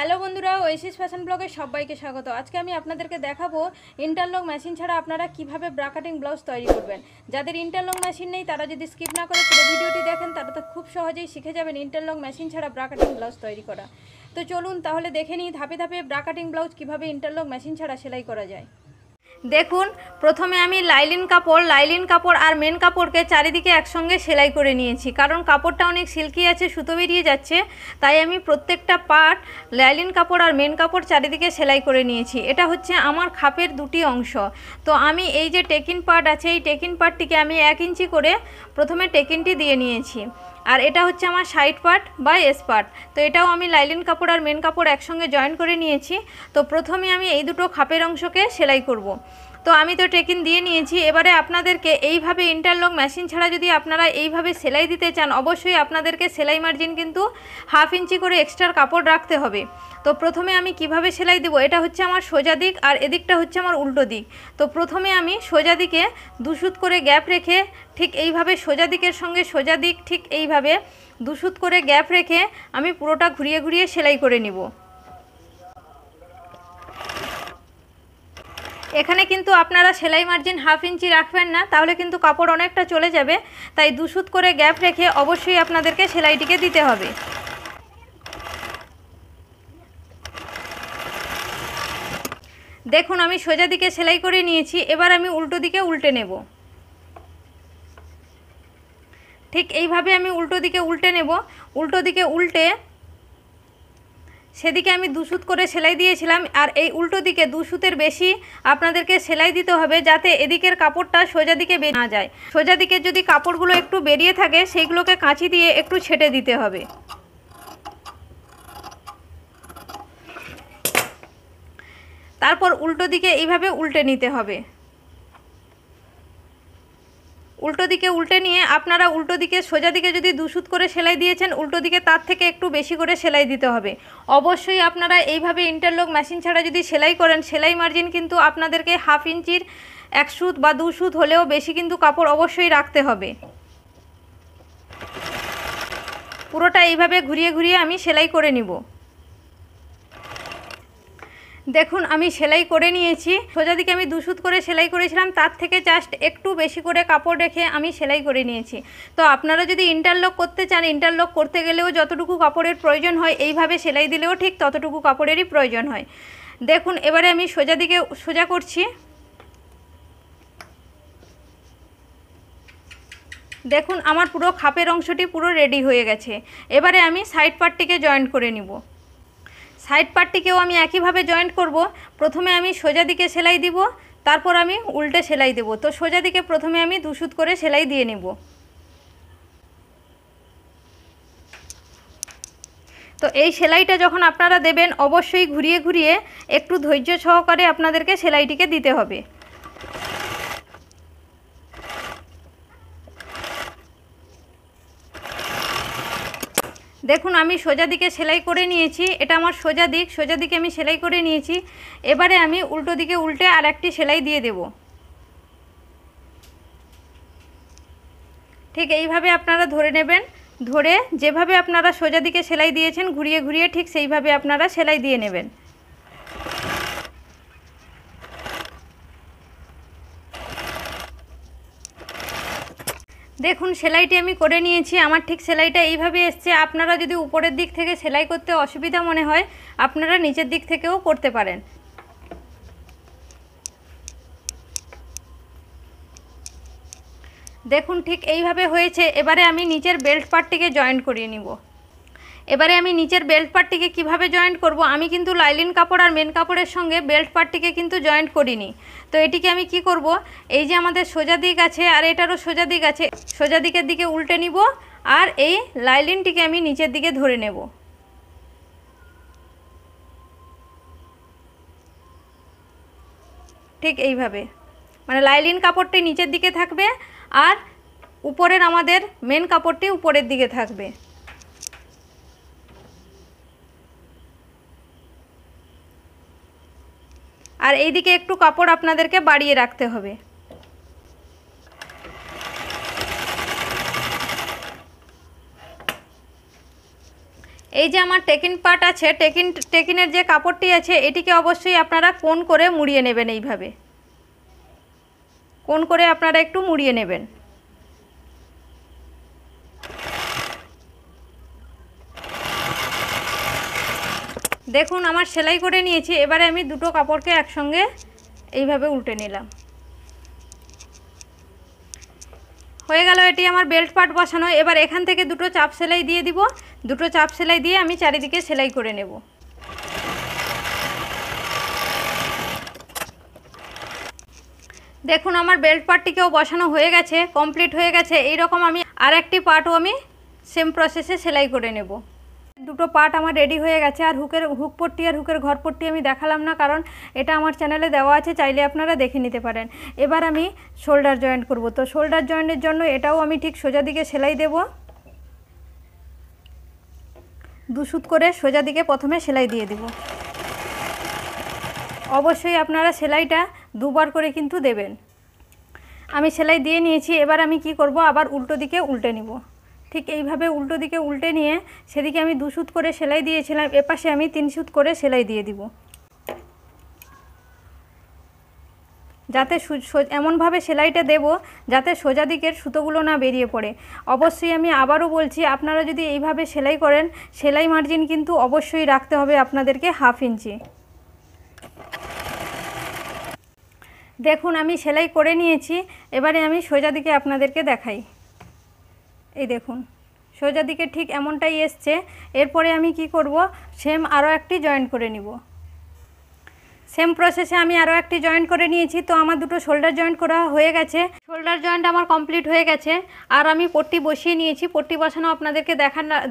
Hello বন্ধুরা, Oasis fashion ব্লগে সবাইকে স্বাগত। আজকে আমি আপনাদেরকে দেখাবো ইন্টারলক মেশিন ছাড়া আপনারা কিভাবে ব্রা কাটিং ব্লাউজ তৈরি করবেন। যাদের ইন্টারলক মেশিন নেই তারা যদি স্কিপ না করে পুরো ভিডিওটি দেখেন তারা তো খুব সহজেই শিখে যাবেন ইন্টারলক মেশিন ছাড়া ব্রা কাটিং ব্লাউজ তৈরি করা। তো চলুন তাহলে দেখে নিই ধাপে ধাপে ব্রা কাটিং ব্লাউজ কিভাবে ইন্টারলক মেশিন ছাড়া সেলাই করা যায়। দেখুন, প্রথমে আমি লাইলিন কাপড় আর মেন কাপড়কে চারিদিকে একসঙ্গে সেলাই করে নিয়েছি, কারণ কাপড়টা অনেক সিল্কি আছে, সুতো বেরিয়ে যাচ্ছে, তাই আমি প্রত্যেকটা পার্ট লাইলিন কাপড় আর মেন কাপড় চারিদিকে সেলাই করে নিয়েছি। এটা হচ্ছে আমার খাপের দুটি অংশ। তো আমি এই যে টেকিন পার্ট আছে, এই টেকিন পার্টটিকে আমি 1 ইঞ্চি করে প্রথমে টেকিনটি দিয়ে নিয়েছি, আর এটা হচ্ছে আমার সাইড পার্ট বা এস পার্ট। তো এটাও আমি লাইলিন কাপড় আর মেন কাপড় একসঙ্গে জয়েন করে নিয়েছি। তো প্রথমে আমি এই দুটো খাপের অংশকে সেলাই করব। তো আমি তো টেকিন দিয়ে নিয়েছি। এবারে আপনাদেরকে এইভাবে ইন্টারলক মেশিন ছাড়া যদি আপনারা এইভাবে সেলাই দিতে চান, অবশ্যই আপনাদেরকে সেলাই মার্জিন কিন্তু 1/2 ইঞ্চি করে এক্সট্রা কাপড় রাখতে হবে। তো প্রথমে আমি কিভাবে সেলাই দেব, এটা হচ্ছে আমার সোজা দিক আর এদিকটা হচ্ছে আমার উল্টো দিক। তো প্রথমে আমি সোজা দিকে 2 সুত করে গ্যাপ রেখে ঠিক এইভাবে সোজা দিকের সঙ্গে সোজা দিক ঠিক এইভাবে 2 সুত করে গ্যাপ রেখে আমি পুরোটা ঘুরিয়ে ঘুরিয়ে সেলাই করে নিব। এখানে কিন্তু আপনারা সেলাই মার্জিন 1/2 ইঞ্চি রাখবেন না, তাহলে কিন্তু কাপড় অনেকটা চলে যাবে। তাই 2 সুত করে গ্যাপ রেখে অবশ্যই আপনাদেরকে সেলাইটিকে দিতে হবে। দেখুন, আমি সোজা দিকে সেলাই করে নিয়েছি। এবার আমি উল্টো দিকে উল্টে নেব। ঠিক এইভাবে আমি উল্টো দিকে উল্টে নেব। উল্টো দিকে উল্টে সেদিকে আমি 2 সুত করে সেলাই দিয়েছিলাম, আর এই উল্টো দিকে 2 সুতের বেশি আপনাদেরকে সেলাই দিতে হবে, যাতে এদিকের কাপড়টা সোজা দিকে বেরিয়ে না যায়। সোজা দিকে যদি কাপড়গুলো একটু বেরিয়ে থাকে সেইগুলোকে কাঁচি দিয়ে একটু ছেটে দিতে হবে। তারপর উল্টো দিকে এইভাবে উল্টে নিতে হবে। উল্টো দিকে উল্টে নিয়ে আপনারা উল্টো দিকে সোজা দিকে যদি 2 সুত করে সেলাই দিয়েছেন, উল্টো দিকে তার থেকে একটু বেশি করে সেলাই দিতে হবে। অবশ্যই আপনারা এইভাবে ইন্টারলক মেশিন ছাড়া যদি সেলাই করেন, সেলাই মার্জিন কিন্তু আপনাদেরকে 1/2 ইঞ্চির 1 সুত বা 2 সুত হলেও বেশি কিন্তু কাপড় অবশ্যই রাখতে হবে। পুরোটা এইভাবে ঘুরিয়ে ঘুরিয়ে আমি সেলাই করে নিব। দেখুন, আমি সেলাই করে নিয়েছি। সোজা দিকে আমি 2 সুত করে সেলাই করেছিলাম, তার থেকে জাস্ট একটু বেশি করে কাপড় রেখে আমি সেলাই করে নিয়েছি। তো আপনারা যদি ইন্টারলক করতে চান, ইন্টারলক করতে গেলেও যতটুকু কাপড়ের প্রয়োজন হয়, এইভাবে সেলাই দিলেও ঠিক ততটুকু কাপড়েরই প্রয়োজন হয়। দেখুন, এবারে আমি সোজা দিকে সোজা করছি। দেখুন, আমার পুরো খাপের অংশটি পুরো রেডি হয়ে গেছে। এবারে আমি সাইড পার্টটিকে জয়েন্ট করে নিব। সাইড পার্টটিকেও আমি একইভাবে জয়েন্ট করব। প্রথমে আমি সোজা দিকে সেলাই দিব, তারপর আমি উল্টে সেলাই দেব। তো সোজা দিকে প্রথমে আমি 2 সুত করে সেলাই দিয়ে নেব। তো এই সেলাইটা যখন আপনারা দেবেন, অবশ্যই ঘুরিয়ে ঘুরিয়ে একটু ধৈর্য সহকারে আপনাদেরকে সেলাইটিকে দিতে হবে। দেখুন, আমি সোজা দিকে সেলাই করে নিয়েছি। এটা আমার সোজা দিক, সোজা দিকে আমি সেলাই করে নিয়েছি। এবারে আমি উল্টো দিকে উল্টে আর একটি সেলাই দিয়ে দেব। ঠিক এইভাবে আপনারা ধরে নেবেন। ধরে যেভাবে আপনারা সোজা দিকে সেলাই দিয়েছেন, ঘুরিয়ে ঘুরিয়ে ঠিক সেইভাবে আপনারা সেলাই দিয়ে নেবেন। দেখুন, সেলাইটি আমি করে নিয়েছি। আমার ঠিক সেলাইটা এইভাবে এসছে। আপনারা যদি উপরের দিক থেকে সেলাই করতে অসুবিধা মনে হয়, আপনারা নিচের দিক থেকেও করতে পারেন। দেখুন, ঠিক এইভাবে হয়েছে। এবারে আমি নিচের বেল্ট পার্টটিকে জয়েন্ট করিয়ে নিব। এবারে আমি নিচের বেল্ট পার্টটিকে কিভাবে জয়েন্ট করব, আমি কিন্তু লাইলিন কাপড় আর মেন কাপড়ের সঙ্গে বেল্ট পার্টটিকে কিন্তু জয়েন্ট করিনি। তো এটিকে আমি কি করব, এই যে আমাদের সোজা দিক আছে আর এটারও সোজা দিক আছে, সোজা দিকের দিকে উল্টে নিব, আর এই লাইলিনটিকে আমি নিচের দিকে ধরে নেব। ঠিক এইভাবে, মানে লাইলিন কাপড়টি নিচের দিকে থাকবে আর উপরের আমাদের মেন কাপড়টি উপরের দিকে থাকবে। আর এই দিকে একটু কাপড় আপনাদেরকে বাড়িয়ে রাখতে হবে। এই যে আমার টেকিন পার্ট আছে, টেকিনের যে কাপড়টি আছে এটিকে অবশ্যই আপনারা কোণ করে মুড়িয়ে নেবেন। এইভাবে কোণ করে আপনারা একটু মুড়িয়ে নেবেন। দেখুন আমার সেলাই করে নিয়েছি। এবারে আমি দুটো কাপড়কে একসঙ্গে এইভাবে উল্টে নিলাম। হয়ে গেল এটি আমার বেল্ট পার্ট বসানো। এবার এখান থেকে দুটো চাপ সেলাই দিয়ে দিব। দুটো চাপ সেলাই দিয়ে আমি চারিদিকে সেলাই করে নেব। দেখুন আমার বেল্ট পার্টটিকেও বসানো হয়ে গেছে, কমপ্লিট হয়ে গেছে। এই রকম আমি আরেকটি পার্টও আমি সেম প্রসেসে সেলাই করে নেব। দুটো পার্ট আমার রেডি হয়ে গেছে। আর হুক পট্টি আর হুকের ঘর পট্টি আমি দেখালাম না, কারণ এটা আমার চ্যানেলে দেওয়া আছে, চাইলে আপনারা দেখে নিতে পারেন। এবার আমি শোল্ডার জয়েন্ট করব। তো শোল্ডার জয়েন্টের জন্য এটাও আমি ঠিক সোজা দিকে সেলাই দেব। 2 সুত করে সোজা দিকে প্রথমে সেলাই দিয়ে দিব। অবশ্যই আপনারা সেলাইটা 2 বার করে কিন্তু দেবেন। আমি সেলাই দিয়ে নিয়েছি। এবার আমি কি করব, আবার উল্টো দিকে উল্টে নিব। ঠিক এইভাবে উল্টো দিকে উল্টে নিয়ে সেদিকে আমি 2 সুত করে সেলাই দিয়েছিলাম, এপাশে আমি 3 সুত করে সেলাই দিয়ে দিব, যাতে এমনভাবে সেলাইটা দেব যাতে সোজা দিকের সুতোগুলো না বেরিয়ে পড়ে। অবশ্যই আমি আবারও বলছি, আপনারা যদি এইভাবে সেলাই করেন, সেলাই মার্জিন কিন্তু অবশ্যই রাখতে হবে আপনাদেরকে 1/2 ইঞ্চি। দেখুন আমি সেলাই করে নিয়েছি। এবারে আমি সোজা দিকে আপনাদেরকে দেখাই। এই দেখুন সোজা দিকে ঠিক এমনটাই এসছে। এরপরে আমি কি করব, সেম আরও একটি জয়েন্ট করে নিব। সেম প্রসেসে আমি আরও একটি জয়েন্ট করে নিয়েছি। তো আমার দুটো শোল্ডার জয়েন্ট করা হয়ে গেছে। শোল্ডার জয়েন্ট আমার কমপ্লিট হয়ে গেছে। আর আমি পট্টি বসিয়ে নিয়েছি। পট্টি বসানো আপনাদেরকে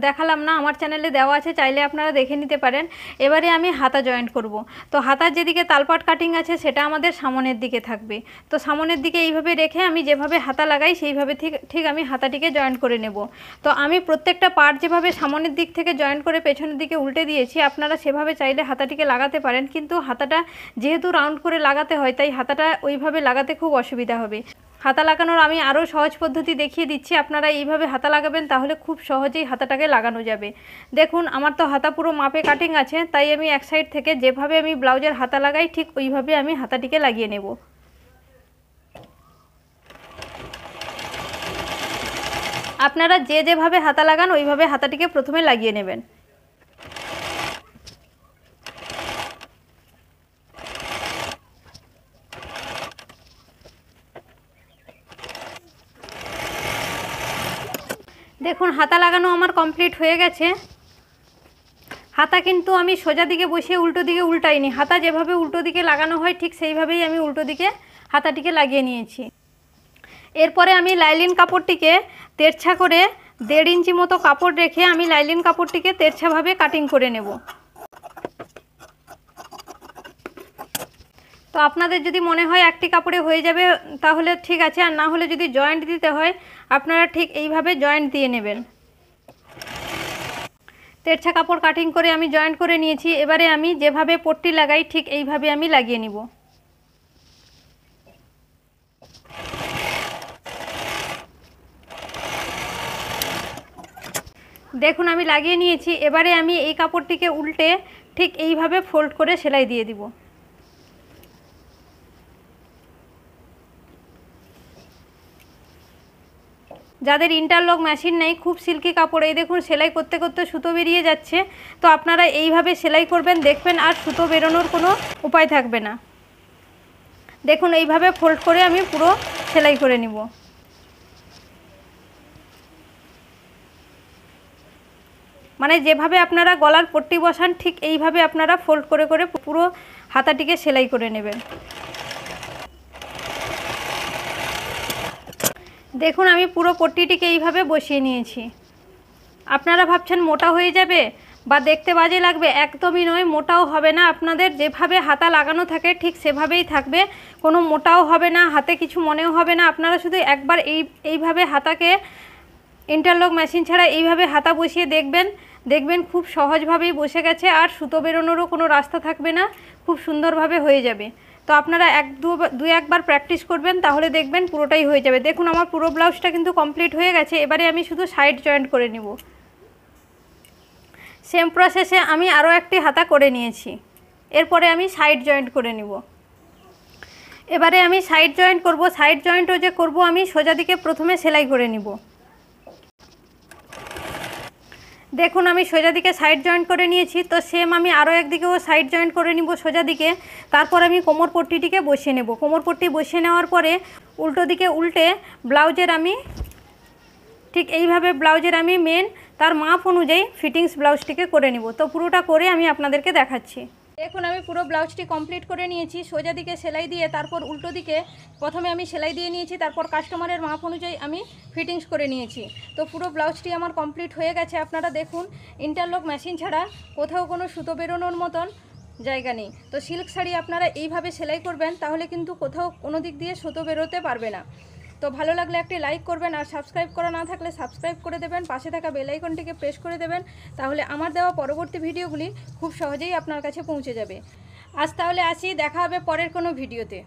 দেখালাম না, আমার চ্যানেলে দেওয়া আছে, চাইলে আপনারা দেখে নিতে পারেন। এবারে আমি হাতা জয়েন্ট করব। তো হাতার যেদিকে তালপাট কাটিং আছে সেটা আমাদের সামনের দিকে থাকবে। তো সামনের দিকে এইভাবে রেখে আমি যেভাবে হাতা লাগাই সেইভাবে ঠিক আমি হাতাটিকে জয়েন্ট করে নেব। তো আমি প্রত্যেকটা পার্ট যেভাবে সামনের দিক থেকে জয়েন্ট করে পেছনের দিকে উল্টে দিয়েছি, আপনারা সেভাবে চাইলে হাতাটিকে লাগাতে পারেন। কিন্তু হাতাটা যেহেতু রাউন্ড করে লাগাতে হয়, তাই হাতাটা ওইভাবে লাগাতে খুব অসুবিধা হবে। হাতা লাগানোর আমি আরও সহজ পদ্ধতি দেখিয়ে দিচ্ছি। আপনারা এইভাবে হাতা লাগাবেন, তাহলে খুব সহজেই হাতাটাকে লাগানো যাবে। দেখুন আমার তো হাতা পুরো মাপে কাটিং আছে, তাই আমি এক সাইড থেকে যেভাবে আমি ব্লাউজের হাতা লাগাই ঠিক ওইভাবে আমি হাতাটিকে লাগিয়ে নেব। আপনারা যেভাবে হাতা লাগান ওইভাবে হাতাটিকে প্রথমে লাগিয়ে নেবেন। দেখুন হাতা লাগানো আমার কমপ্লিট হয়ে গেছে। হাতা কিন্তু আমি সোজা দিকে বসিয়ে উল্টো দিকে উল্টাইনি। হাতা যেভাবে উল্টো দিকে লাগানো হয় ঠিক সেইভাবেই আমি উল্টো দিকে হাতাটিকে লাগিয়ে নিয়েছি। এরপরে আমি লাইলিন কাপড়টিকে তেরছা করে 1.5 ইঞ্চি মতো কাপড় রেখে আমি লাইলিন কাপড়টিকে তেরছাভাবে কাটিং করে নেব। তো আপনাদের যদি মনে হয় একটি কাপড়ে হয়ে যাবে তাহলে ঠিক আছে, আর না হলে যদি জয়েন্ট দিতে হয় আপনারা ঠিক এইভাবে জয়েন্ট দিয়ে নেবেন। তেরছা কাপড় কাটিং করে আমি জয়েন্ট করে নিয়েছি। এবারে আমি যেভাবে পট্টি লাগাই ঠিক এইভাবে আমি লাগিয়ে নিব। দেখুন আমি লাগিয়ে নিয়েছি। এবারে আমি এই কাপড়টিকে উল্টে ঠিক এইভাবে ফোল্ড করে সেলাই দিয়ে দিব। যাদের ইন্টারলক মেশিন নেই, খুব সিল্কি কাপড়, এই দেখুন সেলাই করতে করতে সুতো বেরিয়ে যাচ্ছে। তো আপনারা এইভাবে সেলাই করবেন, দেখবেন আর সুতো বেরোনোর কোনো উপায় থাকবে না। দেখুন এইভাবে ফোল্ড করে আমি পুরো সেলাই করে নিব। মানে যেভাবে আপনারা গলার পট্টি বসান ঠিক এইভাবে আপনারা ফোল্ড করে করে পুরো হাতাটিকে সেলাই করে নেবেন। দেখুন আমি পুরো পট্টিটিকে এইভাবে বসিয়ে নিয়েছি। আপনারা ভাবছেন মোটা হয়ে যাবে বা দেখতে বাজে লাগবে, একদমই নয়, মোটাও হবে না। আপনাদের যেভাবে হাতা লাগানো থাকে ঠিক সেভাবেই থাকবে, কোনো মোটাও হবে না, হাতে কিছু মনেও হবে না। আপনারা শুধু একবার এইভাবে হাতাকে ইন্টারলক মেশিন ছাড়া এইভাবে হাতা বসিয়ে দেখবেন খুব সহজভাবেই বসে গেছে, আর সুতো বেরোনোরও কোনো রাস্তা থাকবে না, খুব সুন্দরভাবে হয়ে যাবে। তো আপনারা দু একবার প্র্যাকটিস করবেন, তাহলে দেখবেন পুরোটাই হয়ে যাবে। দেখুন আমার পুরো ব্লাউজটা কিন্তু কমপ্লিট হয়ে গেছে। এবারে আমি শুধু সাইড জয়েন্ট করে নিব। সেম প্রসেসে আমি আরও একটি হাতা করে নিয়েছি। এরপরে আমি সাইড জয়েন্ট করে নিব। এবারে আমি সাইড জয়েন্ট করব। সাইড জয়েন্টও যে করব আমি সোজা দিকে প্রথমে সেলাই করে নিব। দেখুন আমি সোজা দিকে সাইড জয়েন্ট করে নিয়েছি। তো সেম আমি আরও একদিকেও সাইড জয়েন্ট করে নিব সোজা দিকে। তারপর আমি কোমর পট্টিটিকে বসিয়ে নেব। কোমর পট্টি বসিয়ে নেওয়ার পরে উল্টো দিকে উল্টে ব্লাউজের আমি ঠিক এইভাবে ব্লাউজের আমি মেন তার মাপ অনুযায়ী ফিটিংস ব্লাউজটিকে করে নিব। তো পুরোটা করে আমি আপনাদেরকে দেখাচ্ছি। দেখুন আমি পুরো ব্লাউজটি কমপ্লিট করে নিয়েছি। সোজা দিকে সেলাই দিয়ে তারপর উল্টো দিকে প্রথমে আমি সেলাই দিয়ে নিয়েছি, তারপর কাস্টমারের মাপ অনুযায়ী আমি ফিটিংস করে নিয়েছি। তো পুরো ব্লাউজটি আমার কমপ্লিট হয়ে গেছে। আপনারা দেখুন ইন্টারলক মেশিন ছাড়া কোথাও কোনো সুতো বেরোনোর মতন জায়গা নেই। তো সিল্ক শাড়ি আপনারা এইভাবে সেলাই করবেন, তাহলে কিন্তু কোথাও কোনো দিক দিয়ে সুতো বেরোতে পারবে না। তো ভালো লাগলে একটি লাইক করবেন, আর সাবস্ক্রাইব করা না থাকলে সাবস্ক্রাইব করে দেবেন, পাশে থাকা বেল আইকনটিকে প্রেস করে দেবেন, তাহলে আমার দেওয়া পরবর্তী ভিডিওগুলি খুব সহজেই আপনার কাছে পৌঁছে যাবে। আজ তাহলে আসি, দেখা হবে পরের কোনো ভিডিওতে।